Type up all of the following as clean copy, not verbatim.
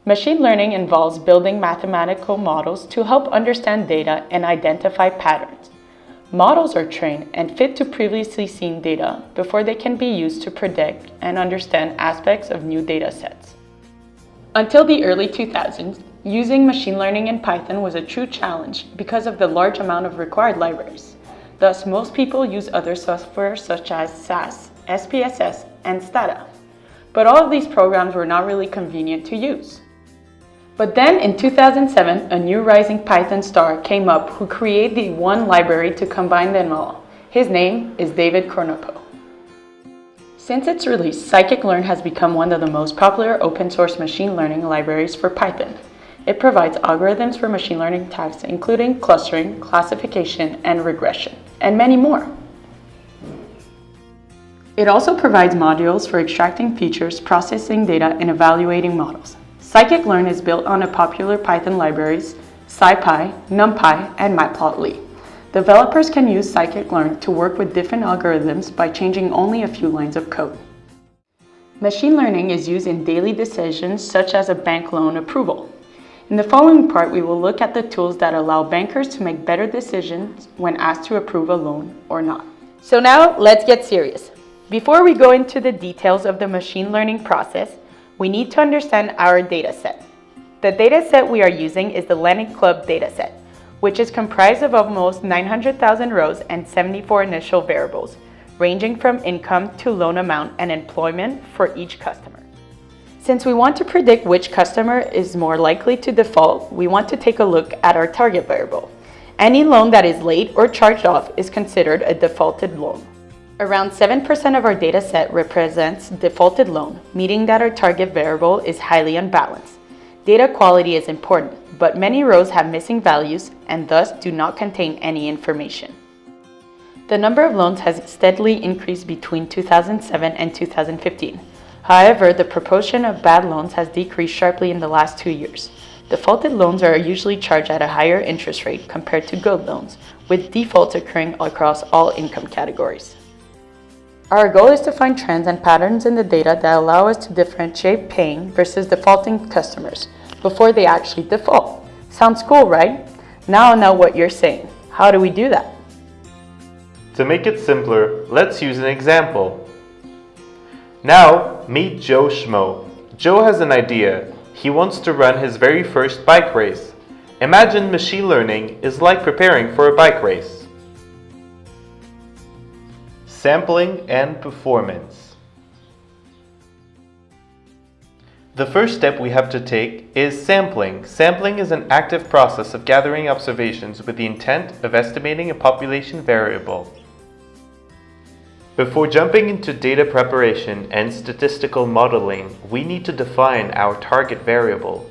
Machine learning involves building mathematical models to help understand data and identify patterns. Models are trained and fit to previously seen data before they can be used to predict and understand aspects of new data sets. Until the early 2000s, using machine learning in Python was a true challenge because of the large amount of required libraries. Thus, most people use other software such as SAS, SPSS, and Stata. But all of these programs were not really convenient to use. But then in 2007, a new rising Python star came up who created the one library to combine them all. His name is David Kornopo. Since its release, Scikit-learn has become one of the most popular open source machine learning libraries for Python. It provides algorithms for machine learning tasks including clustering, classification, and regression, and many more. It also provides modules for extracting features, processing data, and evaluating models. Scikit-learn is built on a popular Python libraries, SciPy, NumPy, and Matplotlib. Developers can use Scikit-learn to work with different algorithms by changing only a few lines of code. Machine learning is used in daily decisions such as a bank loan approval. In the following part, we will look at the tools that allow bankers to make better decisions when asked to approve a loan or not. So now, let's get serious. Before we go into the details of the machine learning process, we need to understand our dataset. The dataset we are using is the Lending Club dataset, which is comprised of almost 900,000 rows and 74 initial variables, ranging from income to loan amount and employment for each customer. Since we want to predict which customer is more likely to default, we want to take a look at our target variable. Any loan that is late or charged off is considered a defaulted loan. Around 7% of our data set represents defaulted loan, meaning that our target variable is highly unbalanced. Data quality is important, but many rows have missing values and thus do not contain any information. The number of loans has steadily increased between 2007 and 2015. However, the proportion of bad loans has decreased sharply in the last 2 years. Defaulted loans are usually charged at a higher interest rate compared to good loans, with defaults occurring across all income categories. Our goal is to find trends and patterns in the data that allow us to differentiate paying versus defaulting customers before they actually default. Sounds cool, right? Now I know what you're saying. How do we do that? To make it simpler, let's use an example. Now, meet Joe Schmo. Joe has an idea. He wants to run his very first bike race. Imagine machine learning is like preparing for a bike race. Sampling and performance. The first step we have to take is sampling. Sampling is an active process of gathering observations with the intent of estimating a population variable. Before jumping into data preparation and statistical modeling, we need to define our target variable.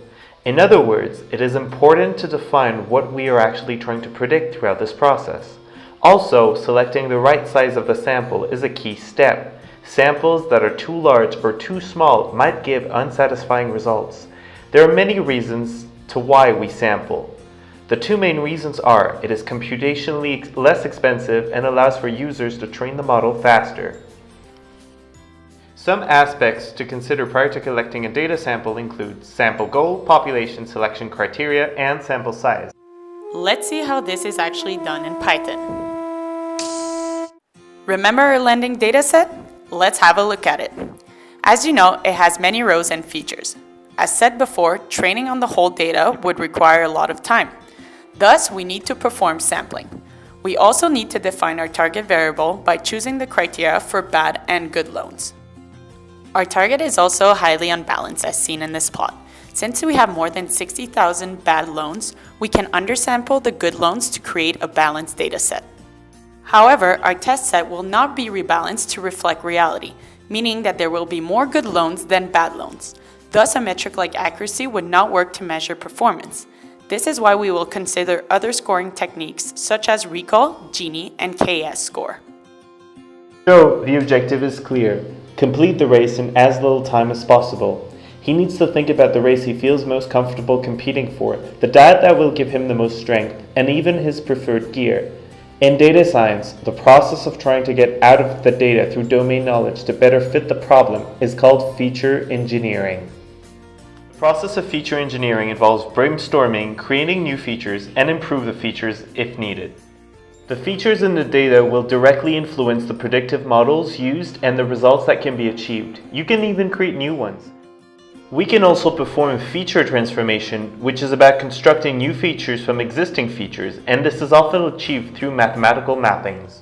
In other words, it is important to define what we are actually trying to predict throughout this process. Also, selecting the right size of the sample is a key step. Samples that are too large or too small might give unsatisfying results. There are many reasons to why we sample. The two main reasons are it is computationally less expensive and allows for users to train the model faster. Some aspects to consider prior to collecting a data sample include sample goal, population selection criteria, and sample size. Let's see how this is actually done in Python. Remember our lending dataset? Let's have a look at it. As you know, it has many rows and features. As said before, training on the whole data would require a lot of time. Thus, we need to perform sampling. We also need to define our target variable by choosing the criteria for bad and good loans. Our target is also highly unbalanced as seen in this plot. Since we have more than 60,000 bad loans, we can undersample the good loans to create a balanced dataset. However, our test set will not be rebalanced to reflect reality, meaning that there will be more good loans than bad loans. Thus, a metric like accuracy would not work to measure performance. This is why we will consider other scoring techniques such as recall, Gini, and KS score. So, the objective is clear. Complete the race in as little time as possible. He needs to think about the race he feels most comfortable competing for, the diet that will give him the most strength, and even his preferred gear. In data science, the process of trying to get out of the data through domain knowledge to better fit the problem is called feature engineering. The process of feature engineering involves brainstorming, creating new features, and improve the features if needed. The features in the data will directly influence the predictive models used and the results that can be achieved. You can even create new ones. We can also perform feature transformation, which is about constructing new features from existing features, and this is often achieved through mathematical mappings.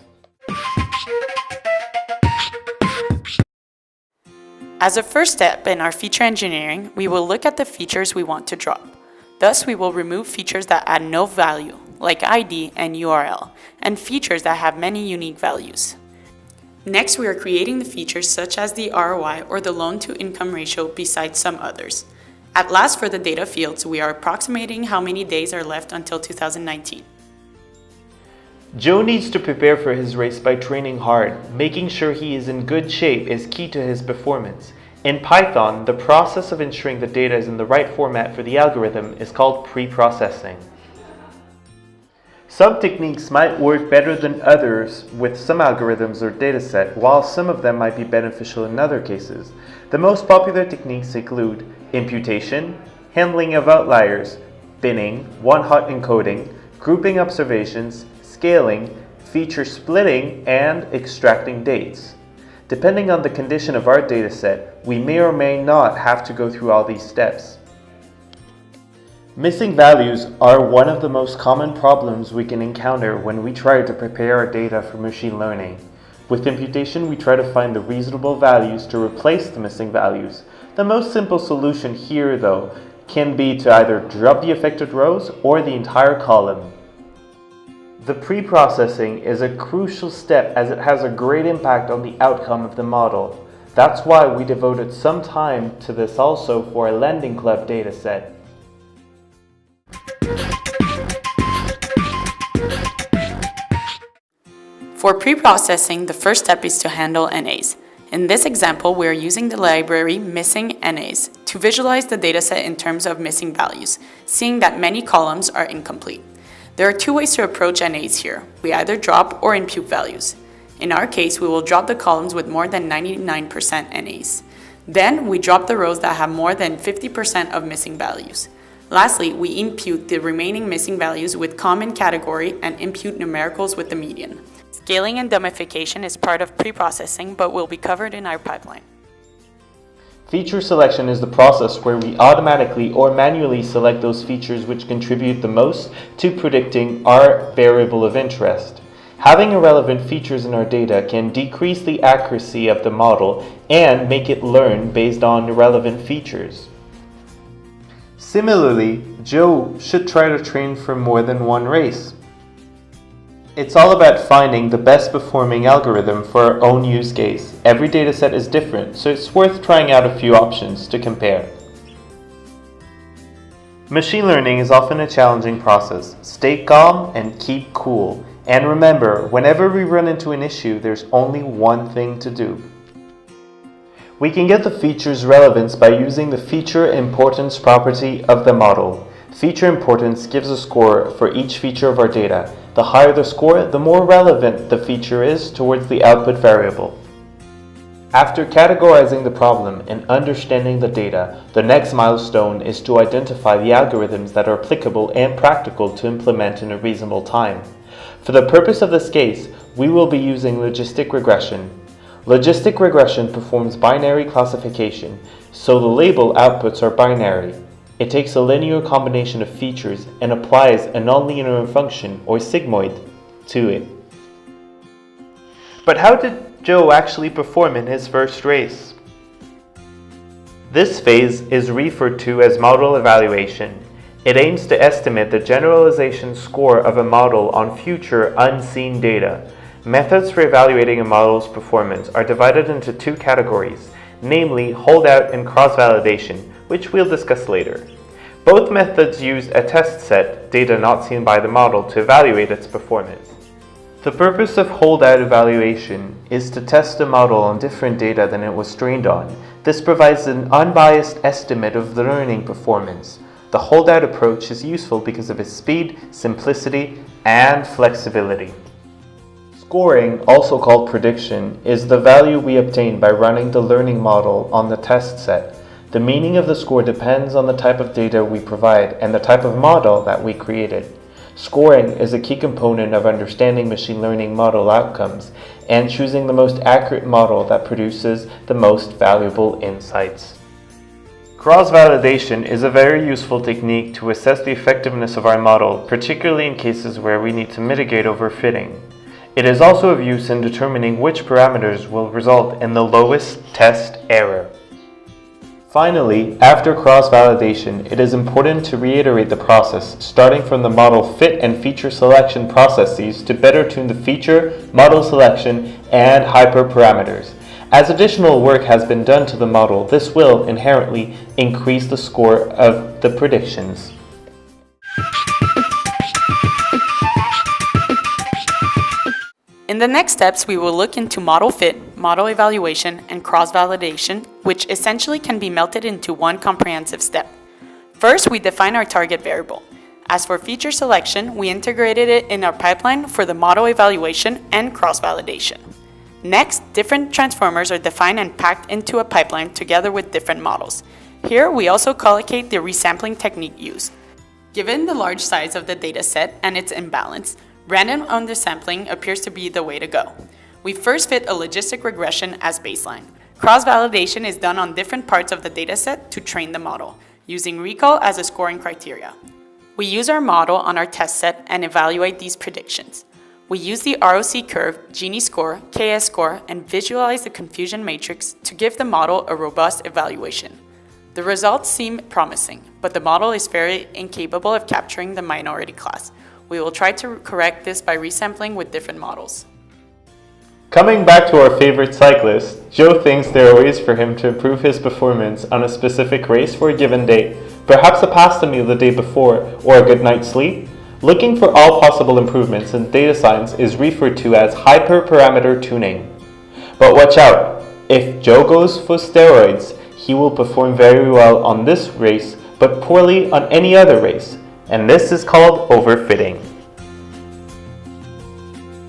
As a first step in our feature engineering, we will look at the features we want to drop. Thus, we will remove features that add no value, like ID and URL, and features that have many unique values. Next, we are creating the features such as the ROI or the loan-to-income ratio besides some others. At last, for the data fields, we are approximating how many days are left until 2019. Joe needs to prepare for his race by training hard. Making sure he is in good shape is key to his performance. In Python, the process of ensuring the data is in the right format for the algorithm is called pre-processing. Some techniques might work better than others with some algorithms or dataset, while some of them might be beneficial in other cases. The most popular techniques include imputation, handling of outliers, binning, one-hot encoding, grouping observations, scaling, feature splitting, and extracting dates. Depending on the condition of our dataset, we may or may not have to go through all these steps. Missing values are one of the most common problems we can encounter when we try to prepare our data for machine learning. With imputation, we try to find the reasonable values to replace the missing values. The most simple solution here, though, can be to either drop the affected rows or the entire column. The pre-processing is a crucial step as it has a great impact on the outcome of the model. That's why we devoted some time to this also for our Lending Club dataset. For pre-processing, the first step is to handle NAs. In this example, we are using the library missing NAs to visualize the dataset in terms of missing values, seeing that many columns are incomplete. There are two ways to approach NAs here. We either drop or impute values. In our case, we will drop the columns with more than 99% NAs. Then, we drop the rows that have more than 50% of missing values. Lastly, we impute the remaining missing values with common category and impute numericals with the median. Scaling and dummification is part of pre-processing, but will be covered in our pipeline. Feature selection is the process where we automatically or manually select those features which contribute the most to predicting our variable of interest. Having irrelevant features in our data can decrease the accuracy of the model and make it learn based on irrelevant features. Similarly, Joe should try to train for more than one race. It's all about finding the best performing algorithm for our own use case. Every dataset is different, so it's worth trying out a few options to compare. Machine learning is often a challenging process. Stay calm and keep cool. And remember, whenever we run into an issue, there's only one thing to do. We can get the feature's relevance by using the feature importance property of the model. Feature importance gives a score for each feature of our data. The higher the score, the more relevant the feature is towards the output variable. After categorizing the problem and understanding the data, the next milestone is to identify the algorithms that are applicable and practical to implement in a reasonable time. For the purpose of this case, we will be using logistic regression. Logistic regression performs binary classification, so the label outputs are binary. It takes a linear combination of features and applies a nonlinear function, or sigmoid, to it. But how did Joe actually perform in his first race? This phase is referred to as model evaluation. It aims to estimate the generalization score of a model on future unseen data. Methods for evaluating a model's performance are divided into two categories, namely holdout and cross-validation, which we'll discuss later. Both methods use a test set, data not seen by the model, to evaluate its performance. The purpose of holdout evaluation is to test the model on different data than it was trained on. This provides an unbiased estimate of the learning performance. The holdout approach is useful because of its speed, simplicity, and flexibility. Scoring, also called prediction, is the value we obtain by running the learning model on the test set. The meaning of the score depends on the type of data we provide and the type of model that we created. Scoring is a key component of understanding machine learning model outcomes and choosing the most accurate model that produces the most valuable insights. Cross-validation is a very useful technique to assess the effectiveness of our model, particularly in cases where we need to mitigate overfitting. It is also of use in determining which parameters will result in the lowest test error. Finally, after cross-validation, it is important to reiterate the process, starting from the model fit and feature selection processes to better tune the feature, model selection, and hyperparameters. As additional work has been done to the model, this will inherently increase the score of the predictions. In the next steps, we will look into model fit, model evaluation, and cross-validation, which essentially can be melted into one comprehensive step. First, we define our target variable. As for feature selection, we integrated it in our pipeline for the model evaluation and cross-validation. Next, different transformers are defined and packed into a pipeline together with different models. Here, we also collocate the resampling technique used. Given the large size of the dataset and its imbalance, random undersampling appears to be the way to go. We first fit a logistic regression as baseline. Cross-validation is done on different parts of the dataset to train the model, using recall as a scoring criteria. We use our model on our test set and evaluate these predictions. We use the ROC curve, Gini score, KS score, and visualize the confusion matrix to give the model a robust evaluation. The results seem promising, but the model is very incapable of capturing the minority class. We will try to correct this by resampling with different models. Coming back to our favorite cyclist, Joe thinks there are ways for him to improve his performance on a specific race for a given day, perhaps a pasta meal the day before, or a good night's sleep. Looking for all possible improvements in data science is referred to as hyperparameter tuning. But watch out, if Joe goes for steroids, he will perform very well on this race, but poorly on any other race, and this is called overfitting.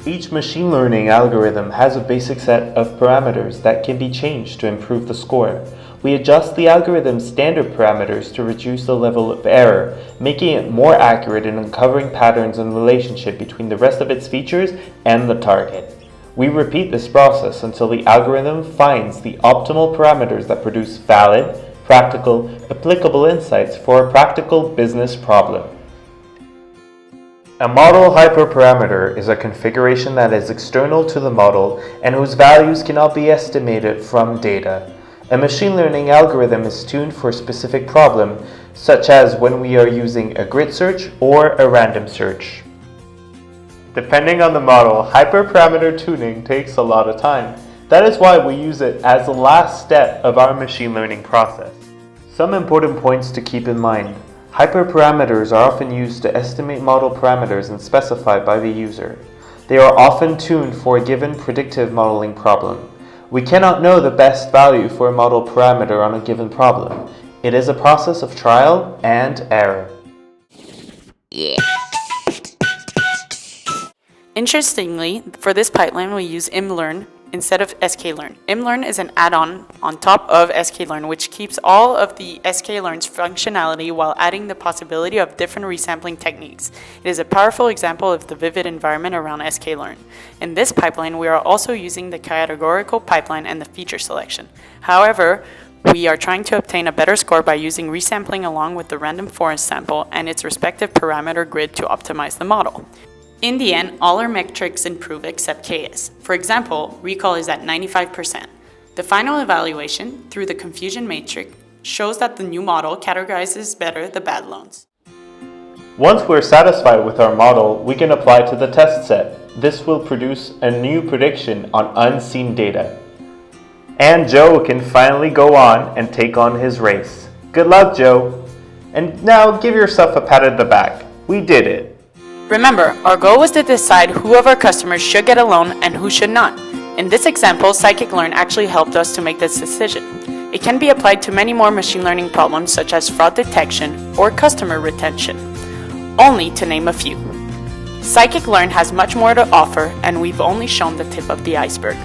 Each machine learning algorithm has a basic set of parameters that can be changed to improve the score. We adjust the algorithm's standard parameters to reduce the level of error, making it more accurate in uncovering patterns and relationship between the rest of its features and the target. We repeat this process until the algorithm finds the optimal parameters that produce valid, practical, applicable insights for a practical business problem. A model hyperparameter is a configuration that is external to the model and whose values cannot be estimated from data. A machine learning algorithm is tuned for a specific problem, such as when we are using a grid search or a random search. Depending on the model, hyperparameter tuning takes a lot of time. That is why we use it as the last step of our machine learning process. Some important points to keep in mind. Hyperparameters are often used to estimate model parameters and specified by the user. They are often tuned for a given predictive modeling problem. We cannot know the best value for a model parameter on a given problem. It is a process of trial and error. Interestingly, for this pipeline, we use imlearn instead of sklearn. Imlearn is an add-on on top of sklearn, which keeps all of the sklearn's functionality while adding the possibility of different resampling techniques. It is a powerful example of the vivid environment around sklearn. In this pipeline, we are also using the categorical pipeline and the feature selection. However, we are trying to obtain a better score by using resampling along with the random forest sample and its respective parameter grid to optimize the model. In the end, all our metrics improve except KS. For example, recall is at 95%. The final evaluation, through the confusion matrix, shows that the new model categorizes better the bad loans. Once we're satisfied with our model, we can apply to the test set. This will produce a new prediction on unseen data. And Joe can finally go on and take on his race. Good luck, Joe! And now give yourself a pat at the back. We did it! Remember, our goal was to decide who of our customers should get a loan and who should not. In this example, Scikit actually helped us to make this decision. It can be applied to many more machine learning problems such as fraud detection or customer retention, only to name a few. Scikit has much more to offer, and we've only shown the tip of the iceberg.